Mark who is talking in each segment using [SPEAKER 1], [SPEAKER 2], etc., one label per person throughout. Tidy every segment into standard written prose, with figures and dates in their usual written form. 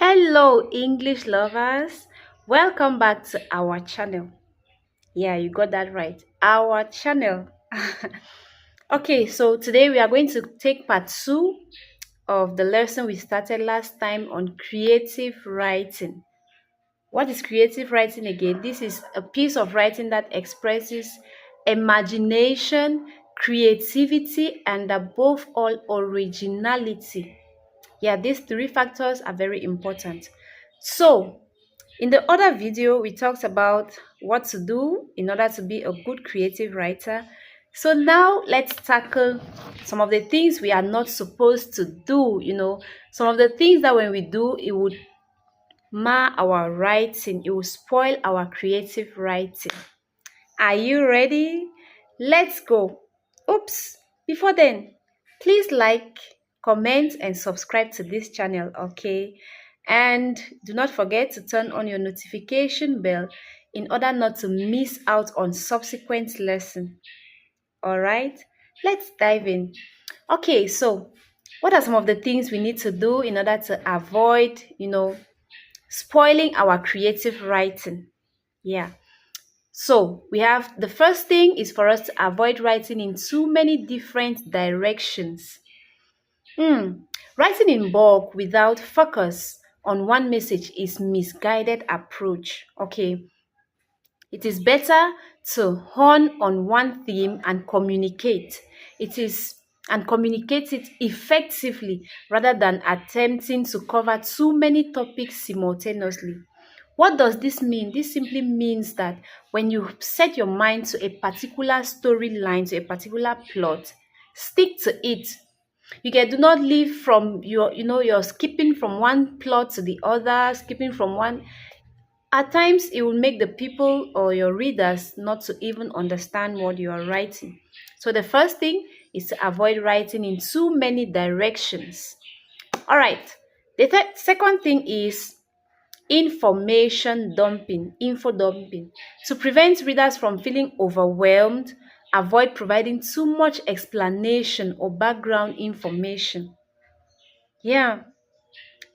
[SPEAKER 1] Hello, English lovers. Welcome back to our channel. Yeah, you got that right. Our channel. Okay, so today we are going to take part 2 of the lesson we started last time on creative writing. What is creative writing again? This is a piece of writing that expresses imagination, creativity, and above all, originality. Yeah, these three factors are very important. So, in the other video, we talked about what to do in order to be a good creative writer. So now let's tackle some of the things we are not supposed to do, some of the things that when we do, it would mar our writing, it will spoil our creative writing. Are you ready? Let's go. Oops, before then, please like, comment, and subscribe to this channel, okay? And do not forget to turn on your notification bell in order not to miss out on subsequent lesson. All right, let's dive in. Okay, so what are some of the things we need to do in order to avoid, spoiling our creative writing? Yeah. So we have the first thing is for us to avoid writing in too many different directions. Writing in bulk without focus on one message is misguided approach. Okay, it is better to hone on one theme and communicate. It is and communicate it effectively rather than attempting to cover too many topics simultaneously. What does this mean? This simply means that when you set your mind to a particular storyline, to a particular plot, stick to it. Do not leave from you're skipping from one plot to the other, skipping from one. At times, it will make the people or your readers not to even understand what you are writing. So the first thing is to avoid writing in too many directions. All right. The second thing is information dumping, info dumping. To prevent readers from feeling overwhelmed, avoid providing too much explanation or background information. Yeah.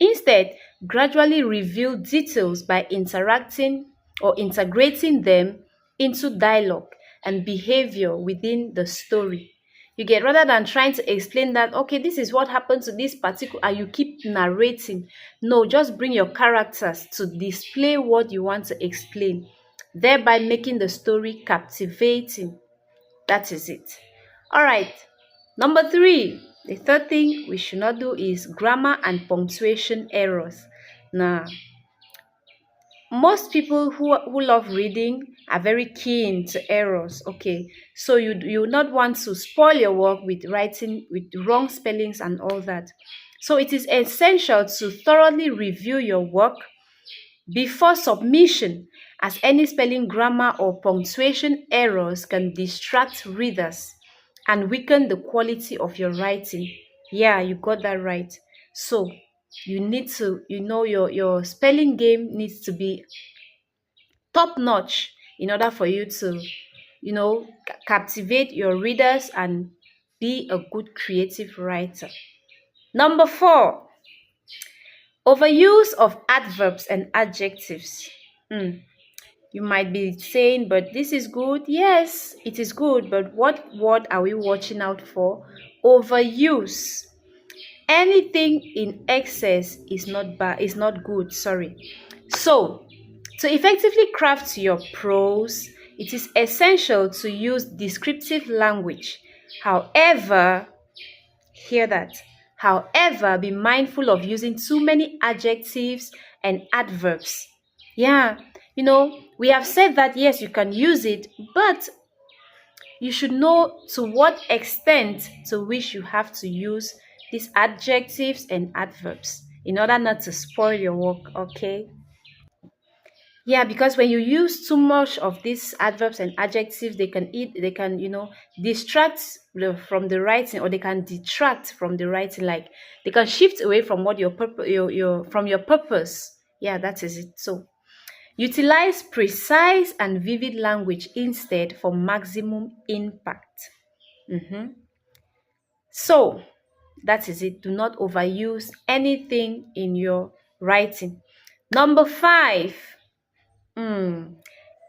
[SPEAKER 1] Instead, gradually reveal details by interacting or integrating them into dialogue and behavior within the story. Rather than trying to explain that, okay, this is what happened to this particular, and you keep narrating. No, just bring your characters to display what you want to explain, thereby making the story captivating. That is it. All right. Number 3, the third thing we should not do is grammar and punctuation errors. Now, most people who love reading are very keen to errors. Okay, so you not want to spoil your work with writing with wrong spellings and all that. So it is essential to thoroughly review your work before submission, as any spelling, grammar, or punctuation errors can distract readers and weaken the quality of your writing. Yeah, you got that right. So you need to, your spelling game needs to be top notch in order for you to, captivate your readers and be a good creative writer. Number 4, overuse of adverbs and adjectives. You might be saying, but this is good. Yes, it is good, but what word are we watching out for? Overuse. Anything in excess is not bad, is not good, sorry. So, to effectively craft your prose, it is essential to use descriptive language. However, hear that. However, be mindful of using too many adjectives and adverbs. Yeah, we have said that yes, you can use it, but you should know to what extent to which you have to use these adjectives and adverbs in order not to spoil your work, okay? Yeah, because when you use too much of these adverbs and adjectives, they can distract from the writing, or they can detract from the writing. Like they can shift away from what your purpose, from your purpose. Yeah, that is it. So utilize precise and vivid language instead for maximum impact. So that is it. Do not overuse anything in your writing. Number 5,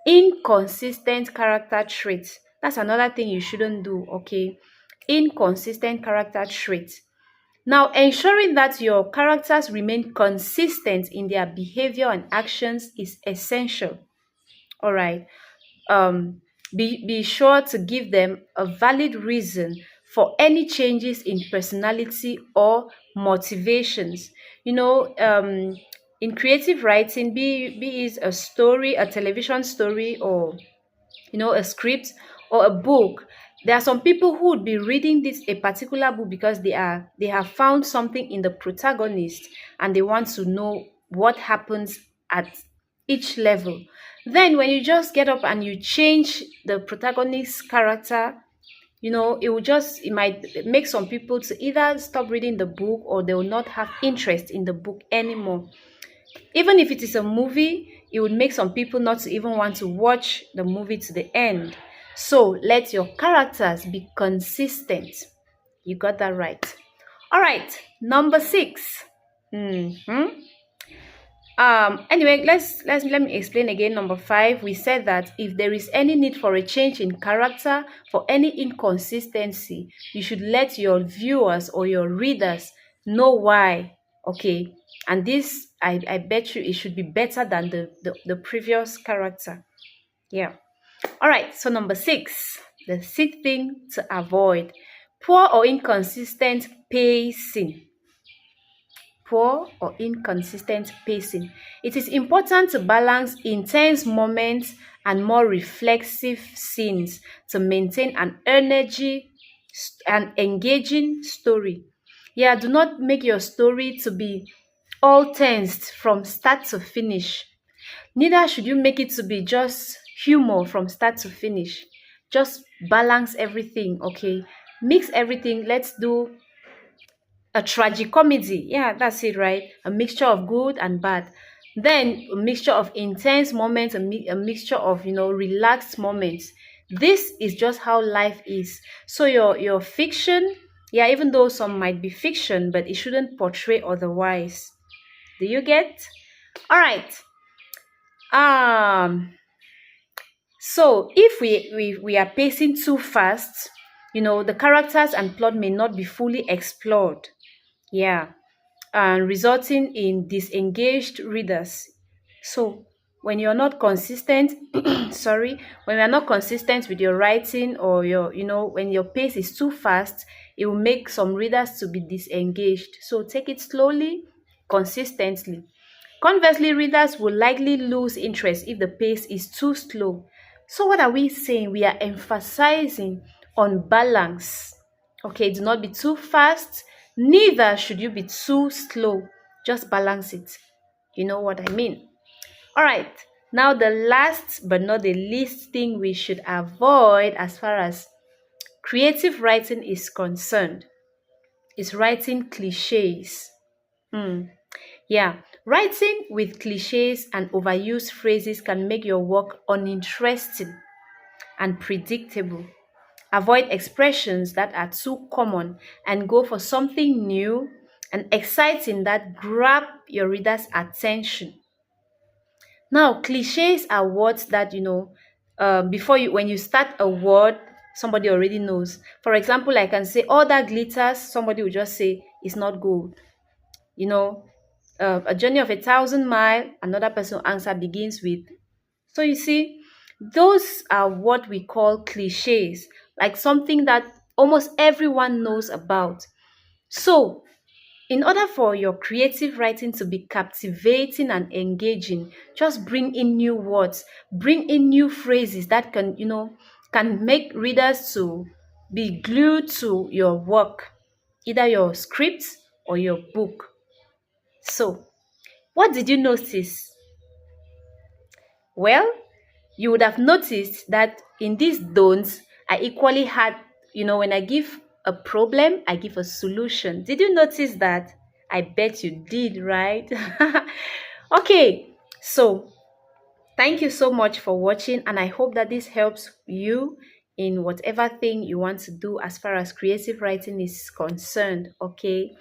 [SPEAKER 1] inconsistent character traits. That's another thing you shouldn't do, okay? Inconsistent character traits. Now, ensuring that your characters remain consistent in their behavior and actions is essential. All right. um, be sure to give them a valid reason for any changes in personality or motivations. In creative writing, be it a story, a television story, or a script or a book, there are some people who would be reading this a particular book because they have found something in the protagonist and they want to know what happens at each level. Then when you just get up and you change the protagonist's character, it might make some people to either stop reading the book or they will not have interest in the book anymore. Even if it is a movie, it would make some people not to even want to watch the movie to the end. So let your characters be consistent. You got that right. All right, number 6. Anyway, let me explain again. Number 5, we said that if there is any need for a change in character, for any inconsistency, you should let your viewers or your readers know why. Okay, and this, I bet you, it should be better than the previous character. Yeah. All right, so number 6, the 6th thing to avoid: poor or inconsistent pacing. Poor or inconsistent pacing. It is important to balance intense moments and more reflexive scenes to maintain an engaging story. Yeah, do not make your story to be all tensed from start to finish. Neither should you make it to be just humor from start to finish. Just balance everything, okay? Mix everything. Let's do a tragicomedy. Yeah, that's it, right? A mixture of good and bad. Then a mixture of intense moments, a mixture of relaxed moments. This is just how life is. So your fiction, yeah, even though some might be fiction, but it shouldn't portray otherwise. Do you get? All right. So if we are pacing too fast, the characters and plot may not be fully explored. Yeah, and resulting in disengaged readers. So when you're not consistent, sorry, when you're not consistent with your writing, or when your pace is too fast, it will make some readers to be disengaged. So take it slowly, consistently. Conversely, readers will likely lose interest if the pace is too slow. So what are we saying? We are emphasizing on balance. Okay, do not be too fast, neither should you be too slow. Just balance it. You know what I mean? All right. Now the last but not the least thing we should avoid as far as creative writing is concerned is writing cliches. Yeah, writing with cliches and overused phrases can make your work uninteresting and predictable. Avoid expressions that are too common and go for something new and exciting that grab your reader's attention. Now, cliches are words that when you start a word, somebody already knows. For example, I can say all that glitters. Somebody will just say it's not gold. A journey of 1,000 miles. Another person will answer begins with. So you see, those are what we call cliches, like something that almost everyone knows about. So in order for your creative writing to be captivating and engaging, just bring in new words, bring in new phrases that can make readers to be glued to your work, either your script or your book. So, what did you notice? Well, you would have noticed that in these don'ts, I equally had, when I give a problem, I give a solution. Did you notice that? I bet you did, right? Okay, so thank you so much for watching, and I hope that this helps you in whatever thing you want to do as far as creative writing is concerned. Okay,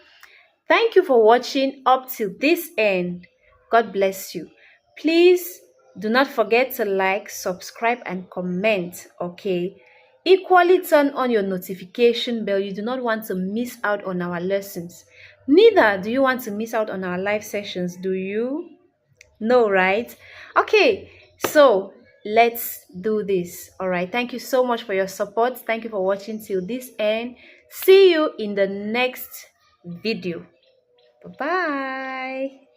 [SPEAKER 1] thank you for watching up till this end. God bless you. Please do not forget to like, subscribe, and comment, okay? Equally turn on your notification bell. You do not want to miss out on our lessons. Neither do you want to miss out on our live sessions, do you? No, right? Okay, so let's do this. All right. Thank you so much for your support. Thank you for watching till this end. See you in the next video. Bye-bye.